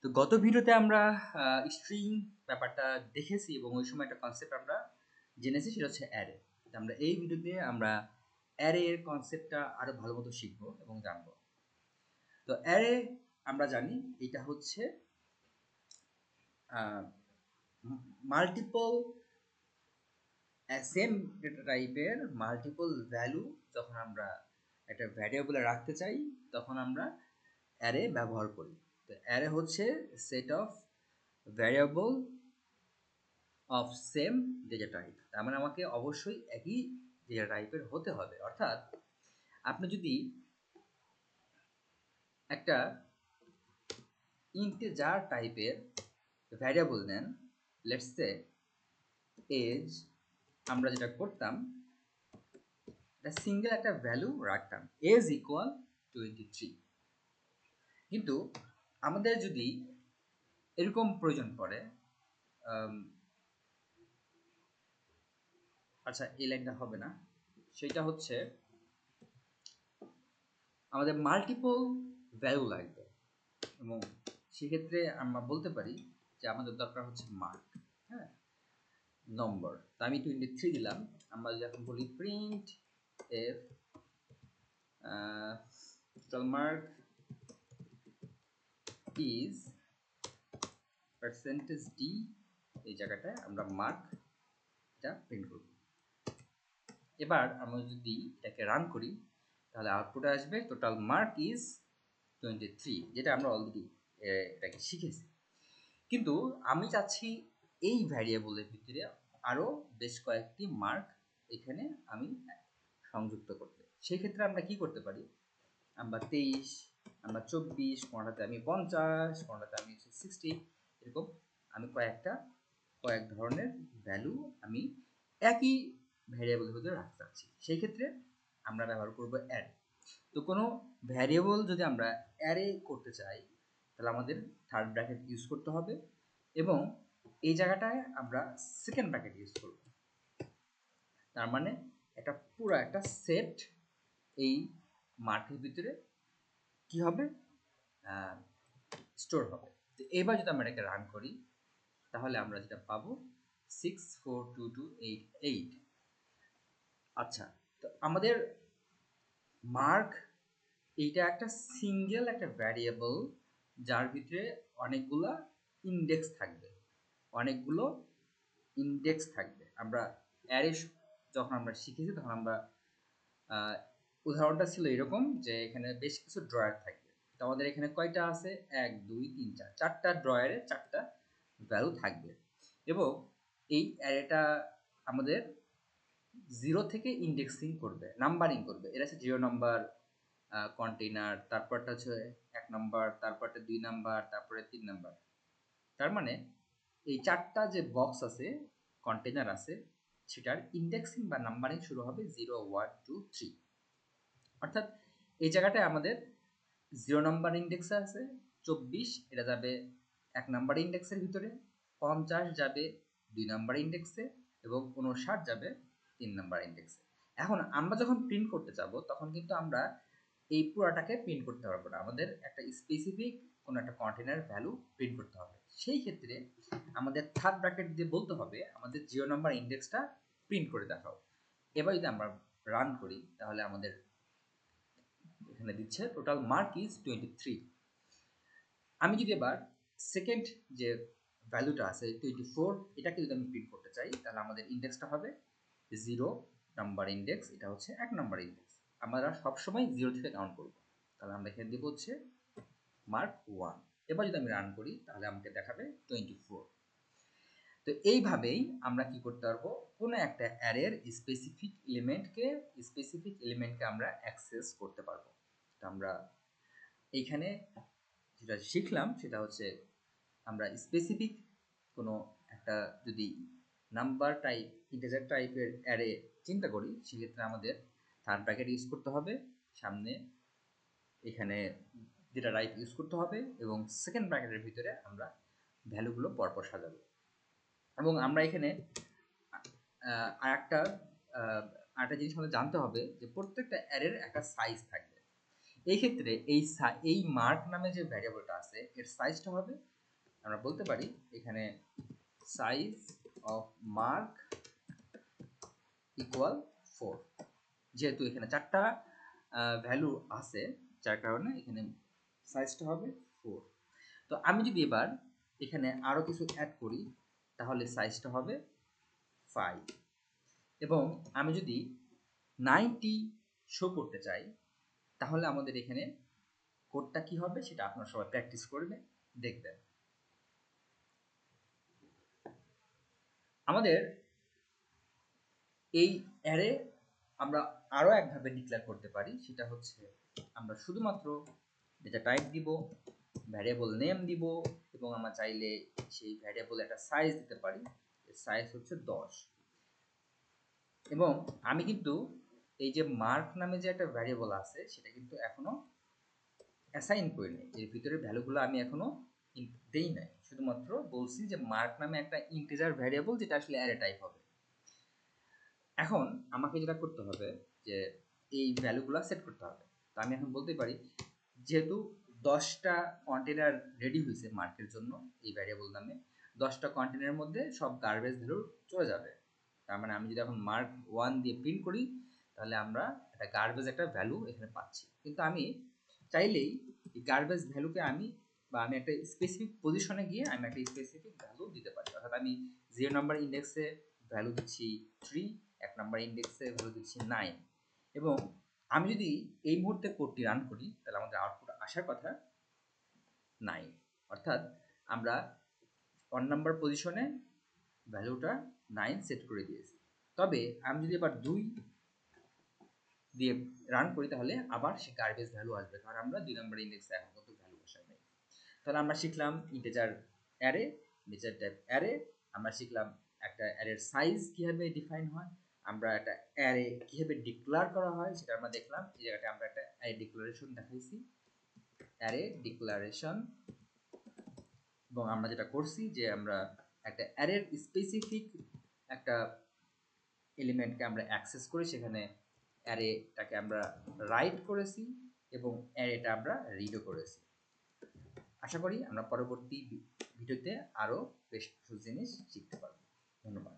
তো গত ভিডিওতে আমরা স্ট্রিং ব্যাপারটা দেখেছি এবং ওই সময় একটা কনসেপ্ট আমরা জেনেছি, সেটা হচ্ছে অ্যারে। আমরা এই ভিডিওতে আমরা অ্যারে এর কনসেপ্টটা আরো ভালো মতো শিখবো এবং জানবো। তো অ্যারে আমরা জানি এটা হচ্ছে মাল্টিপল সেম ডেটা টাইপের মাল্টিপল ভ্যালু যখন আমরা একটা ভ্যারিয়েবলে রাখতে চাই তখন আমরা অ্যারে ব্যবহার করি। তো অ্যারে হচ্ছে set of variable of same data type. তার মানে আমাকে অবশ্যই একই ডেটা টাইপের হতে হবে। অর্থাৎ আপনি যদি একটা ইন্টিজার টাইপের ভ্যারিয়েবল নেন, লেটস সে এজ, আমরা যেটা করতাম একটা সিঙ্গেল একটা ভ্যালু রাখতাম, এজ ইকুয়াল 23। কিন্তু আমাদের যদি এরকম প্রয়োজন পড়ে, আচ্ছা এই লাইনটা হবে না, সেটা হচ্ছে আমাদের মাল্টিপল ভ্যালু লাগবে এবং সেক্ষেত্রে আমরা বলতে পারি যে আমাদের দরকার হচ্ছে মার্ক, হ্যাঁ, নম্বর। তো আমি 23 দিলাম। আমরা যখন বলি print F total mark is percentage D, এই জায়গাটায় আমরা মার্ক এটা প্রিন্ট করব। এবার আমরা যদি এটাকে রান করি তাহলে আউটপুট আসবে টোটাল মার্ক ইজ 23, যেটা আমরা অলরেডি এটাকে শিখেছি। কিন্তু আমি চাচ্ছি এই ভ্যারিয়েবলের ভিতরে আরও বেশ কয়েকটি মার্ক এখানে আমি সংযুক্ত করতে। সেই ক্ষেত্রে আমরা কি করতে পারি, আমরা 23, আমরা 24, কোনটাতে আমি 50, কোনটাতে আমি 60, এরকম আমি কয়েক ধরনের ভ্যালু আমি একই ভ্যারিয়েবলের ভিতরে রাখতে চাচ্ছি। সেই ক্ষেত্রে আমরা ব্যবহার করব অ্যাড। তো কোনো ভ্যারিয়েবল যদি আমরা অ্যারে করতে চাই তাহলে আমাদের থার্ড ব্র্যাকেট ইউজ করতে হবে এবং এই জায়গাটায় আমরা সেকেন্ড ব্র্যাকেট ইউজ করব। তার মানে পুরো একটা সেট এই মার্কের ভিতরে কি হবে, স্টোর হবে। তো এবার যদি আমরা এটাকে রান করি তাহলে আমরা যেটা পাবো 642288। আচ্ছা, তো আমাদের মার্ক এইটা একটা সিঙ্গেল একটা ভ্যারিয়েবল যার ভিতরে অনেকগুলো ইন্ডেক্স থাকবে। আমরা অ্যারে যখন আমরা শিখেছি তখন আমরা উদাহরণটা ছিল এরকম যে এখানে বেশ কিছু ড্রয়ার থাকবে। তো আমাদের এখানে কয়টা আছে, 1 2 3 4, চারটা ড্রয়ারে চারটা ভ্যালু থাকবে এবং এই অ্যারেটা আমাদের 0 থেকে ইন্ডেক্সিং করবে, নাম্বারিং করবে। এটা হচ্ছে 0 নাম্বার কন্টেইনার, তারপরটা হচ্ছে 1 নাম্বার, তারপরটা 2 নাম্বার, তারপরে 3 নাম্বার। তার মানে এই চারটা যে বক্স আছে, কন্টেইনার আছে, সেটার ইন্ডেক্সিং বা নাম্বারিং শুরু হবে 0 1 2 3। অর্থাৎ এই জায়গাটায় আমাদের 0 নাম্বার ইন্ডেক্সে আছে 24, এটা যাবে 1 নাম্বার ইন্ডেক্সের ভিতরে, 50 যাবে 2 নাম্বার ইন্ডেক্সে এবং 59 যাবে 3 নাম্বার ইন্ডেক্সে। এখন আমরা যখন প্রিন্ট করতে যাব তখন কিন্তু আমরা এই পুরাটাকে প্রিন্ট করতে পারবো না, আমাদের একটা স্পেসিফিক কোনো একটা কন্টেইনার ভ্যালু প্রিন্ট করতে হবে। সেই ক্ষেত্রে আমাদের থার্ড ব্র্যাকেট দিয়ে বলতে হবে আমাদের 0 নাম্বার ইন্ডেক্সটা প্রিন্ট করে দেখাও। এবার যদি আমরা রান করি তাহলে আমাদের এখানে দিচ্ছে টোটাল মার্ক ইজ 23। আমি যদি এবার সেকেন্ড যে ভ্যালুটা আছে 24, এটাকে যদি আমি প্রিন্ট করতে চাই তাহলে আমাদের ইন্ডেক্সটা হবে 0 নাম্বার ইন্ডেক্স, এটা হচ্ছে 1 নাম্বার ইন্ডেক্স। আমরা সবসময় 0 থেকে কাউন্ট করব। তাহলে আমরা এখানে দেবো হচ্ছে মার্ক 1। এবার যদি আমি রান করি তাহলে আমাকে দেখাবে 24। তো এইভাবেই আমরা কি করতে পারবো, কোনো একটা অ্যারের স্পেসিফিক এলিমেন্টকে আমরা অ্যাক্সেস করতে পারবো। তো আমরা এইখানে যেটা শিখলাম সেটা হচ্ছে আমরা স্পেসিফিক কোনো একটা যদি নাম্বার টাইপ ইন্টিজার টাইপের অ্যারে চিন্তা করি সেক্ষেত্রে আমাদের থার্ড ব্র্যাকেট ইউজ করতে হবে, সামনে এখানে যেটা টাইপ ইউজ করতে হবে এবং সেকেন্ড ব্র্যাকেটের ভিতরে আমরা ভ্যালুগুলো পরপর সাজাবো। এবং আমরা এখানে আরেকটা জিনিস আমাদের জানতে হবে যে প্রত্যেকটা অ্যারের একটা সাইজ থাকবে এই ক্ষেত্রে এই মার্ক নামে যে ভ্যারিয়েবলটা আছে এর সাইজটা হবে, আমরা বলতে পারি এখানে সাইজ অফ মার্ক ইকুয়াল 4। যেহেতু এখানে 4টা ভ্যালু আছে যার কারণে এখানে সাইজটা হবে 4। তো আমি যদি এবার এখানে আরো কিছু অ্যাড করি তাহলে সাইজটা হবে 5। এবং আমি যদি 90 শো করতে চাই তাহলে আমাদের এখানে কোডটা কি হবে সেটা আপনারা সবাই প্র্যাকটিস করবে, দেখবেন। আমাদের এই অ্যারে আমরা আরো একভাবে ডিক্লেয়ার করতে পারি, সেটা হচ্ছে আমরা শুধুমাত্র ডেটা টাইপ দিব, ভ্যারিয়েবল নেম দিব, এবং আমরা চাইলে সেই ভ্যারিয়েবল একটা সাইজ দিতে পারি, সাইজ হচ্ছে 10। এবং আমি কিন্তু এই যে মার্ক নামে যে একটা ভ্যারিয়েবল আছে সেটা কিন্তু এখনো অ্যাসাইন করিনি, এর ভিতরে ভ্যালুগুলো আমি এখনো দেই নাই, শুধুমাত্র বলছি যে মার্ক নামে একটা ইন্টিজার ভ্যারিয়েবল যেটা আসলে অ্যারে টাইপ হবে। এখন আমাকে যেটা করতে হবে যে এই ভ্যালুগুলো সেট করতে হবে। তো আমি এখন বলতে পারি যেহেতু 10টা কন্টেনার রেডি হয়েছে মার্কের জন্য এই ভ্যারিয়েবল নামে, 10টা কন্টেনারের মধ্যে সব গার্বেজ ভ্যালু চলে যাবে। তার মানে আমি যদি এখন মার্ক 1 দিয়ে প্রিন্ট করি তাহলে আমরা একটা গার্বেজ একটা ভ্যালু এখানে পাচ্ছি। কিন্তু আমি চাইলেই এই গার্বেজ ভ্যালুকে আমি একটা স্পেসিফিক পজিশনে গিয়ে আমি একটা স্পেসিফিক ভ্যালু দিতে পারি। অর্থাৎ আমি 0 নাম্বার ইন্ডেক্সে ভ্যালু দিচ্ছি 3, 1 নাম্বার ইন্ডেক্সে ভ্যালু দিচ্ছি 9। এবং আমি যদি এই মুহূর্তে কোডটি রান করি তাহলে আমাদের আউটপুট আসার কথা 9। অর্থাৎ আমরা 1 নাম্বার পজিশনে ভ্যালুটা 9 সেট করে দিয়েছি। তবে আমি যদি এবার 2 দিয়ে রান করি তাহলে আবার সে গার্বেজ ভ্যালু আসবে, কারণ আমরা 2 নাম্বার ইন্ডেক্সে এখন কত ভ্যালু বসাই নাই। তাহলে আমরা শিখলাম integer array, integer type array. আমরা শিখলাম একটা অ্যারের সাইজ কিভাবে ডিফাইন হয়, আমরা একটা অ্যারে কিভাবে ডিক্লেয়ার করা হয় সেটা আমরা দেখলাম। এই জায়গাটা আমরা একটা অ্যারে ডিক্লারেশন দেখাইছি, অ্যারে ডিক্লারেশন। এবং আমরা যেটা করছি যে আমরা একটা অ্যারের স্পেসিফিক একটা এলিমেন্টকে আমরা অ্যাক্সেস করে সেখানে অ্যারেটাকে আমরা রাইট করেছি এবং অ্যারেটা আমরা রিডও করেছি। আশা করি আমরা পরবর্তী ভিডিওতে আরও বেশ কিছু জিনিস শিখতে পারব। ধন্যবাদ।